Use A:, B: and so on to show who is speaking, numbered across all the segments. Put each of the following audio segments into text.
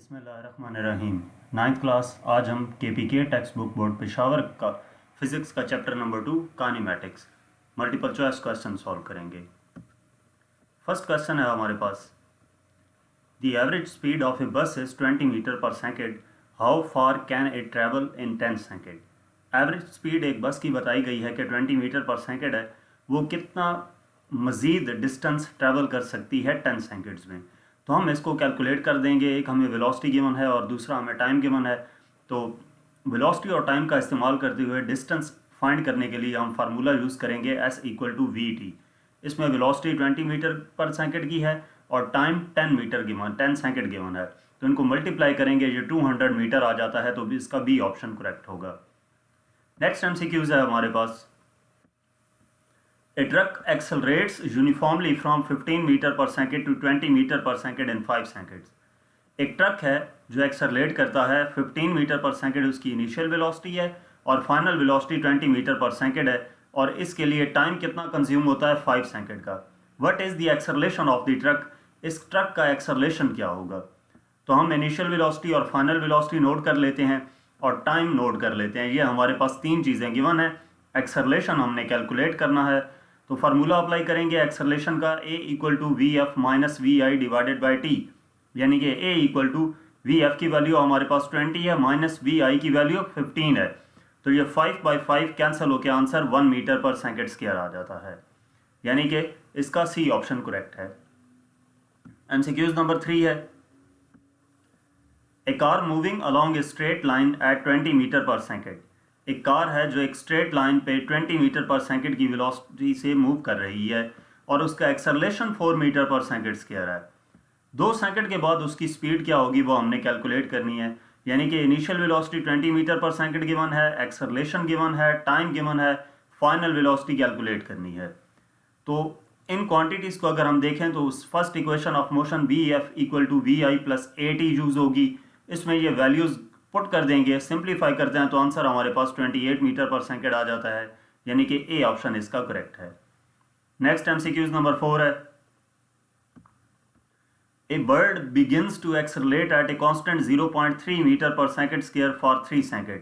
A: बिस्मिल्लाहिर्रहमानिर्रहीम। Ninth class. आज हम KPK text book board Peshawar का फिज़िक्स का chapter number 2 kinematics multiple choice question solve करेंगे। फर्स्ट क्वेश्चन है हमारे पास, the average speed of a bus is 20 meter per second, how far can it travel in 10 second. Average speed एक bus की बताई गई है कि 20 मीटर पर सेकेंड है, वो कितना मज़ीद डिस्टेंस ट्रैवल कर सकती है 10 सेकेंड्स में। तो हम इसको कैलकुलेट कर देंगे। एक हमें वेलोसिटी गिवन है और दूसरा हमें टाइम गिवन है। तो वेलोसिटी और टाइम का इस्तेमाल करते हुए डिस्टेंस फाइंड करने के लिए हम फार्मूला यूज़ करेंगे S=VT। इसमें वेलोसिटी 20 मीटर पर सेकंड की है और टाइम 10 सेकंड गिवन है। तो इनको मल्टीप्लाई करेंगे, ये 200 मीटर आ जाता है, तो इसका बी ऑप्शन करेक्ट होगा। नेक्स्ट MCQs है हमारे पास, A truck accelerates uniformly from 15 meter per second to 20 meter per second in 5 seconds. एक ट्रक है जो एक्सलरेट करता है 15 मीटर पर सेकंड, उसकी इनिशियल वेलोसिटी है और final velocity 20 meter per second है, और इसके लिए टाइम कितना कंज्यूम होता है 5 सेकंड का। What is the acceleration of the truck, इस ट्रक का एक्सलरेशन क्या होगा। तो हम इनिशियल वेलोसिटी और फाइनल वेलोसिटी नोट कर लेते हैं और टाइम नोट कर लेते हैं। ये हमारे पास तीन चीज़ें गिवन है। एक्सलरेशन हमने कैलकुलेट करना है, तो फार्मूला अप्लाई करेंगे एक्सेलरेशन का, A=VF - VI divided by T, यानी कि A=VF की वैल्यू हमारे पास 20 है माइनस VI की वैल्यू 15 है, तो ये 5/5 कैंसिल होकर answer 1 meter per second square आ जाता है, यानी कि इसका सी ऑप्शन करेक्ट है। MCQs नंबर 3 है, a car moving along a straight line at 20 meter per second. एक कार है जो एक स्ट्रेट लाइन पे 20 मीटर पर सेकंड की वेलोसिटी से मूव कर रही है और उसका acceleration 4 metre per second square है। 2 सेकंड के बाद उसकी स्पीड क्या होगी वो हमने कैलकुलेट करनी है, यानी कि initial velocity 20 meter per second given है, एक्सेलरेशन गिवन है, टाइम गिवन है, फाइनल वेलोसिटी कैलकुलेट करनी है। तो इन क्वांटिटीज़ को अगर हम देखें तो first equation of motion BF=VI + AT use होगी। इसमें ये वैल्यूज़ पुट कर देंगे, सिंप्लीफाई करते हैं तो आंसर हमारे पास 28 मीटर पर सेकंड आ जाता है, यानी कि ए ऑप्शन इसका करेक्ट है। नेक्स्ट MCQs नंबर 4 है, a bird begins to accelerate at a constant 0.3 meter per second square for 3 second.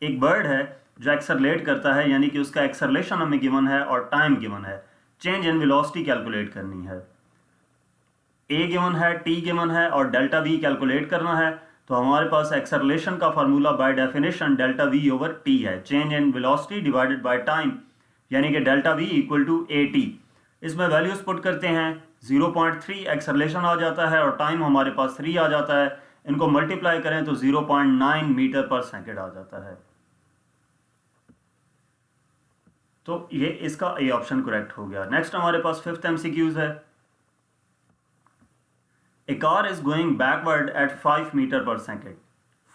A: एक बर्ड है जो एक्सेलरेट करता है, यानी कि उसका एक्सेलरेशन हमें गिवन है और टाइम गिवन है। चेंज इन वेलोसिटी कैलकुलेट करनी है, ए गिवन है, टी गिवन है और डेल्टा वी कैलकुलेट करना है। तो हमारे पास एक्सेलरेशन का formula by definition delta V/T है, change in velocity divided by time, यानी कि डेल्टा V=AT। इसमें वैल्यूज पुट करते हैं, 0.3 एक्सेलरेशन आ जाता है और टाइम हमारे पास 3 आ जाता है। इनको मल्टीप्लाई करें तो 0.9 मीटर पर सेकेंड आ जाता है। तो ये इसका ए ऑप्शन करेक्ट हो गया। नेक्स्ट हमारे पास 5th MCQs है, a car is going backward at 5 meter per second.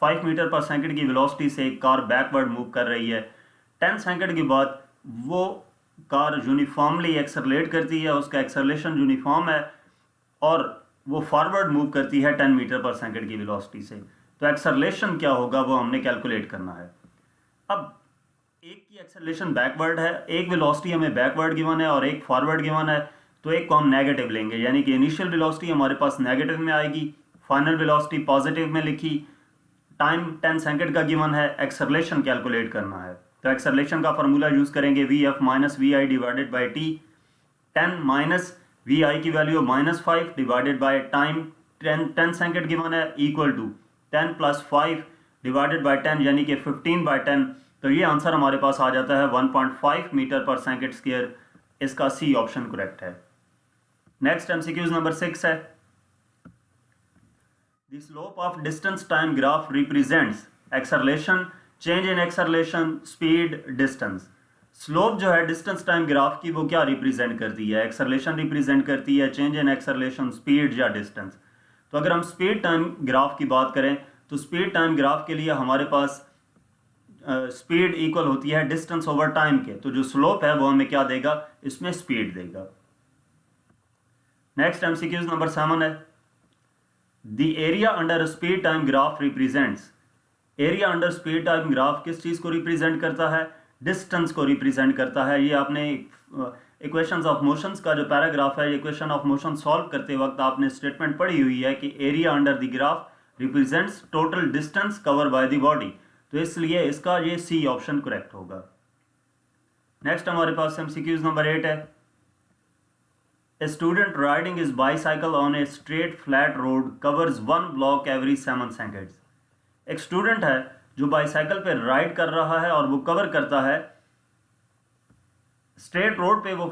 A: 5 meter per second की वेलोसिटी से एक कार बैकवर्ड मूव कर रही है। 10 सेकेंड के बाद वो कार यूनिफॉर्मली एक्सेलरेट करती है, उसका एक्सेलरेशन यूनिफॉर्म है और वो फॉरवर्ड मूव करती है 10 मीटर पर सेकेंड की वेलोसिटी से। तो एक्सेलरेशन क्या होगा वो हमने कैलकुलेट करना है। अब एक की एक्सेलरेशन बैकवर्ड है, एक वेलोसिटी हमें बैकवर्ड गिवन है और एक फॉरवर्ड गिवन है, तो एक को हम नेगेटिव लेंगे, यानी कि इनिशियल वेलोसिटी हमारे पास नेगेटिव में आएगी, फाइनल वेलोसिटी पॉजिटिव में लिखी, टाइम 10 सेकंड का गिवन है, एक्सेलरेशन कैलकुलेट करना है। तो एक्सेलरेशन का फार्मूला यूज़ करेंगे VF - VI divided by T. 10 minus VI की value -5 divided by time 10 second given है इक्वल टू 10 + 5 डिवाइडेड बाई 10, यानी कि 15/10। तो ये आंसर हमारे पास आ जाता है 1.5 मीटर पर सेकेंड स्क्वायर। इसका सी ऑप्शन करेक्ट है। नेक्स्ट MCQs नंबर 6 है, the slope of distance time graph represents acceleration, change in acceleration, speed, distance. Slope जो है डिस्टेंस टाइम ग्राफ की वो क्या रिप्रेजेंट करती है, एक्सेलरेशन रिप्रेजेंट करती है, चेंज इन एक्सेलरेशन, स्पीड या डिस्टेंस। तो अगर हम स्पीड टाइम ग्राफ की बात करें तो स्पीड टाइम ग्राफ के लिए हमारे पास स्पीड इक्वल होती है डिस्टेंस ओवर टाइम के, तो जो स्लोप है वो हमें क्या देगा, इसमें स्पीड देगा। नेक्स्ट MCQs नंबर 7 है, the area under speed time graph represents. Area under speed time graph किस चीज़ को रिप्रेजेंट करता है, डिस्टेंस को रिप्रेजेंट करता है। ये आपने इक्वेशंस ऑफ मोशंस का जो पैराग्राफ है, इक्वेशन ऑफ मोशन सॉल्व करते वक्त आपने स्टेटमेंट पढ़ी हुई है कि area under the graph represents total distance cover by the body, तो इसलिए इसका ये सी ऑप्शन करेक्ट होगा। नेक्स्ट हमारे पास एमसीक्यूज नंबर 8 है। A student riding is bicycle on a straight flat road covers 1 block every 7 seconds. एक स्टूडेंट है जो बाईसाइकिल पे राइड कर रहा है और वो कवर करता है स्ट्रेट रोड पे, वो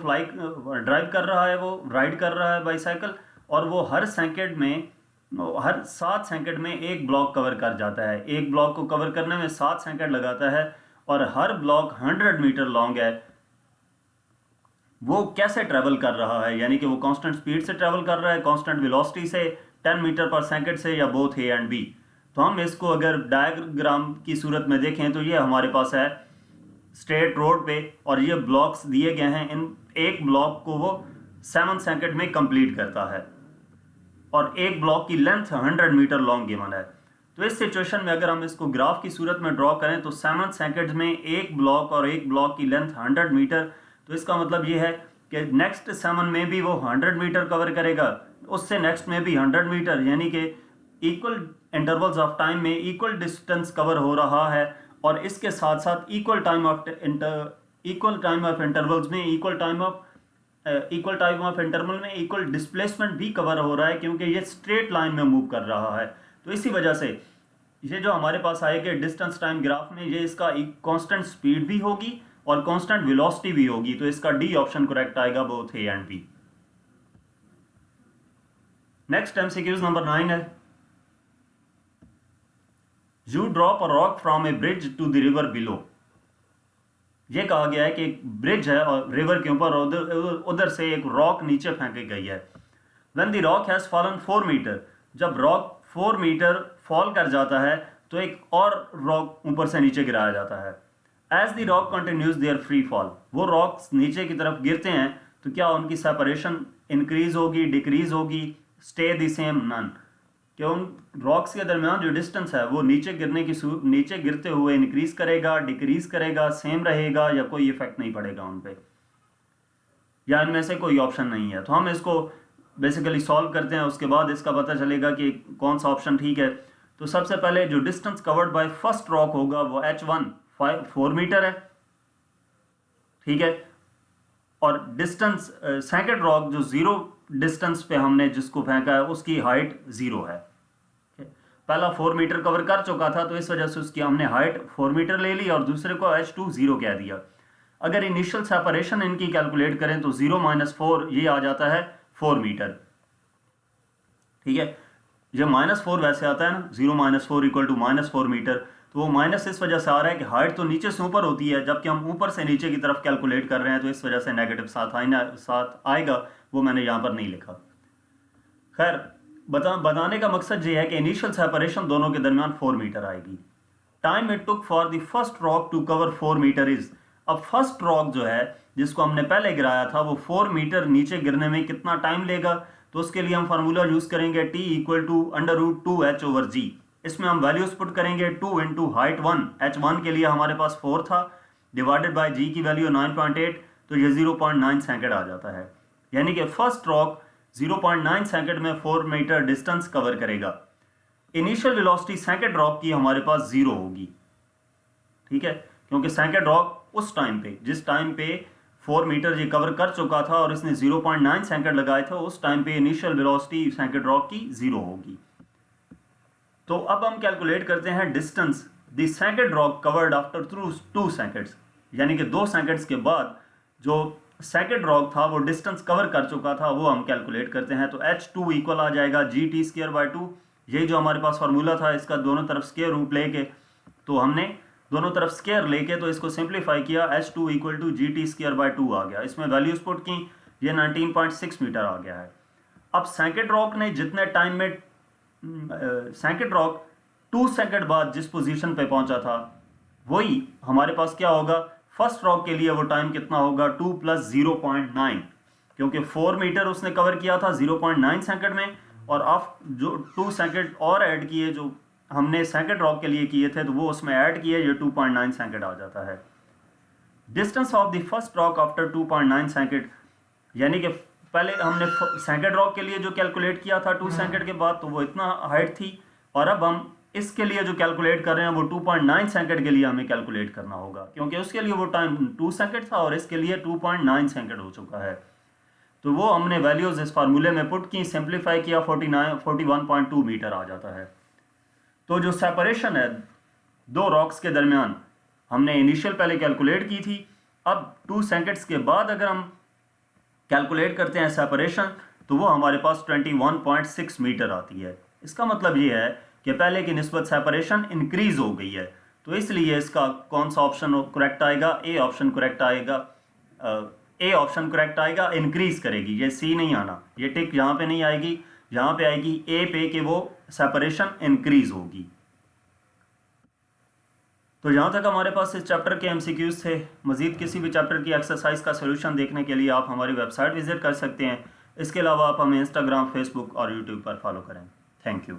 A: ड्राइव कर रहा है, वो राइड कर रहा है बाईसाइकिल, और वो हर 7 सेकंड में एक ब्लॉक कवर कर जाता है। एक ब्लॉक को कवर करने में 7 सेकंड लगाता है और हर ब्लॉक 100 मीटर लॉन्ग है। वो कैसे ट्रेवल कर रहा है, यानी कि वो कांस्टेंट स्पीड से ट्रेवल कर रहा है, कांस्टेंट वेलोसिटी से, 10 मीटर पर सेकंड से, या बोथ ए एंड बी। तो हम इसको अगर डायग्राम की सूरत में देखें तो ये हमारे पास है स्ट्रेट रोड पे, और ये ब्लॉक्स दिए गए हैं। इन एक ब्लॉक को वो 7 सेकंड में कंप्लीट करता है और एक ब्लॉक की लेंथ 100 मीटर लॉन्ग गिवन है। तो इस सिचुएशन में अगर हम इसको ग्राफ की सूरत में ड्रॉ करें तो 7 सेकंड में एक ब्लॉक और एक ब्लॉक की लेंथ 100 मीटर, तो इसका मतलब ये है कि नेक्स्ट 7 में भी वो 100 मीटर कवर करेगा, उससे नेक्स्ट में भी 100 मीटर, यानी कि इक्वल इंटरवल्स ऑफ टाइम में इक्वल डिस्टेंस कवर हो रहा है। और इसके साथ साथ इक्वल टाइम ऑफ इंटरवल्स में इक्वल टाइम ऑफ इंटरवल में इक्वल डिस्प्लेसमेंट भी कवर हो रहा है, क्योंकि ये स्ट्रेट लाइन में मूव कर रहा है। तो इसी वजह से ये जो हमारे पास आएगा डिस्टेंस टाइम ग्राफ में, ये इसका एक कांस्टेंट स्पीड भी होगी और कांस्टेंट वेलोसिटी भी होगी। तो इसका डी ऑप्शन करेक्ट आएगा, both A and B. Next MCQs number 9 है। You drop a rock from a bridge to the river below. ये कहा गया है कि एक ब्रिज है और रिवर के ऊपर उधर से एक रॉक नीचे फेंकी गई है। When the rock has fallen 4 metre, जब रॉक 4 मीटर फॉल कर जाता है तो एक और रॉक ऊपर से नीचे गिराया जाता है। As the rock continues their free fall, वो रॉक्स नीचे की तरफ गिरते हैं तो क्या उनकी सेपरेशन इंक्रीज होगी, डिक्रीज होगी, स्टे द सेम, नन। कि उन रॉक्स के दरमियान जो डिस्टेंस है वो नीचे गिरते हुए इंक्रीज करेगा, डिक्रीज करेगा, सेम रहेगा, या कोई इफेक्ट नहीं पड़ेगा उन पे, या इनमें से कोई ऑप्शन नहीं है। तो हम इसको बेसिकली सॉल्व करते हैं, उसके बाद इसका पता चलेगा कि कौन सा ऑप्शन ठीक है। तो सबसे पहले जो distance covered by first rock होगा वो h1 4 मीटर है, ठीक है। और डिस्टेंस सेकंड रॉक जो 0 डिस्टेंस पे हमने जिसको फेंका है उसकी हाइट 0 है। पहला 4 मीटर कवर कर चुका था तो इस वजह से उसकी हमने हाइट 4 मीटर ले ली और दूसरे को h2 0 कह दिया। अगर इनिशियल सेपरेशन इनकी कैलकुलेट करें तो 0 - 4 ये आ जाता है 4 मीटर, ठीक है। ये -4 वैसे आता है ना, 0 - 4 = -4 मीटर। तो वो माइनस इस वजह से आ रहा है कि हाइट तो नीचे से ऊपर होती है, जबकि हम ऊपर से नीचे की तरफ कैलकुलेट कर रहे हैं, तो इस वजह से नेगेटिव साथ आएगा, वो मैंने यहाँ पर नहीं लिखा। खैर, बताने का मकसद ये है कि इनिशियल सेपरेशन दोनों के दरमियान 4 मीटर आएगी। Time it took for the first rock to cover 4 metre is. अब फर्स्ट रॉक जो है जिसको हमने पहले गिराया था वो 4 मीटर नीचे गिरने में कितना टाइम लेगा, तो उसके लिए हम फार्मूला यूज करेंगे T = √2h/g। इसमें हम वैल्यूज पुट करेंगे 2 × हाइट 1, h1 के लिए हमारे पास 4 था, डिवाइडेड बाय g की वैल्यू 9.8, तो ये 0.9 सेकंड आ जाता है। यानी कि फर्स्ट रॉक 0.9 सेकंड में 4 मीटर डिस्टेंस कवर करेगा। इनिशियल वेलोसिटी सेकंड रॉक की हमारे पास 0 होगी, ठीक है, क्योंकि सेकंड रॉक उस टाइम पे जिस टाइम पे 4 मीटर ये कवर कर चुका था और इसने 0.9 सेकंड लगाए थे, उस टाइम पे इनिशियल वेलोसिटी सेकंड रॉक की 0 होगी। तो अब हम कैलकुलेट करते हैं distance the second rock covered after 2 seconds, यानी कि 2 सेकंड्स के बाद जो सेकंड रॉक था वो डिस्टेंस कवर कर चुका था, वो हम कैलकुलेट करते हैं। तो h2 इक्वल आ जाएगा gt²/2। ये जो हमारे पास फार्मूला था इसका दोनों तरफ स्क्वायर रूट लेके, तो हमने दोनों तरफ स्क्वायर लेके तो इसको सिंप्लीफाई किया, h2 = gt²/2 आ गया। इसमें वैल्यूज पुट की, ये 19.6 मीटर आ गया है। अब सेकंड रॉक ने जितने टाइम में सेकंड रॉक 2 सेकंड बाद जिस पोजीशन पे पहुंचा था वही हमारे पास क्या होगा, फर्स्ट रॉक के लिए वो टाइम कितना होगा 2 + 0.9, क्योंकि 4 मीटर उसने कवर किया था 0.9 सेकंड में, और अब जो 2 सेकंड और ऐड किए जो हमने सेकंड रॉक के लिए किए थे तो वो उसमें ऐड किए, ये 2.9 सेकंड आ जाता है। Distance of the first rock after 2.9 second, यानी कि पहले हमने सेकंड रॉक के लिए जो कैलकुलेट किया था 2 सेकंड के बाद, तो वो इतना हाइट थी, और अब हम इसके लिए जो कैलकुलेट कर रहे हैं वो 2.9 सेकंड के लिए हमें कैलकुलेट करना होगा, क्योंकि उसके लिए वो टाइम 2 सेकंड था और इसके लिए 2.9 सेकंड हो चुका है। तो वो हमने वैल्यूज इस फार्मूले में पुट की, सिंप्लीफाई किया, 41.2 मीटर आ जाता है। तो जो सेपरेशन है दो रॉक्स के दरमियान हमने इनिशियल पहले कैलकुलेट की थी, अब 2 सेकंड्स के बाद अगर हम कैलकुलेट करते हैं सेपरेशन तो वो हमारे पास 21.6 मीटर आती है। इसका मतलब ये है कि पहले की निस्बत सेपरेशन इंक्रीज हो गई है, तो इसलिए इसका कौन सा ऑप्शन करेक्ट आएगा? ए ऑप्शन करेक्ट आएगा। ए ऑप्शन करेक्ट आएगा, इंक्रीज करेगी, ये सी नहीं आना, ये टिक यहाँ पे नहीं आएगी, यहाँ पे आएगी ए पे कि वो सेपरेशन इंक्रीज होगी। तो यहाँ तक हमारे पास इस चैप्टर के एमसीक्यूज थे। मजीद किसी भी चैप्टर की एक्सरसाइज का सोल्यूशन देखने के लिए आप हमारी वेबसाइट विजिट कर सकते हैं। इसके अलावा आप हमें इंस्टाग्राम, फेसबुक और यूट्यूब पर फॉलो करें। Thank you.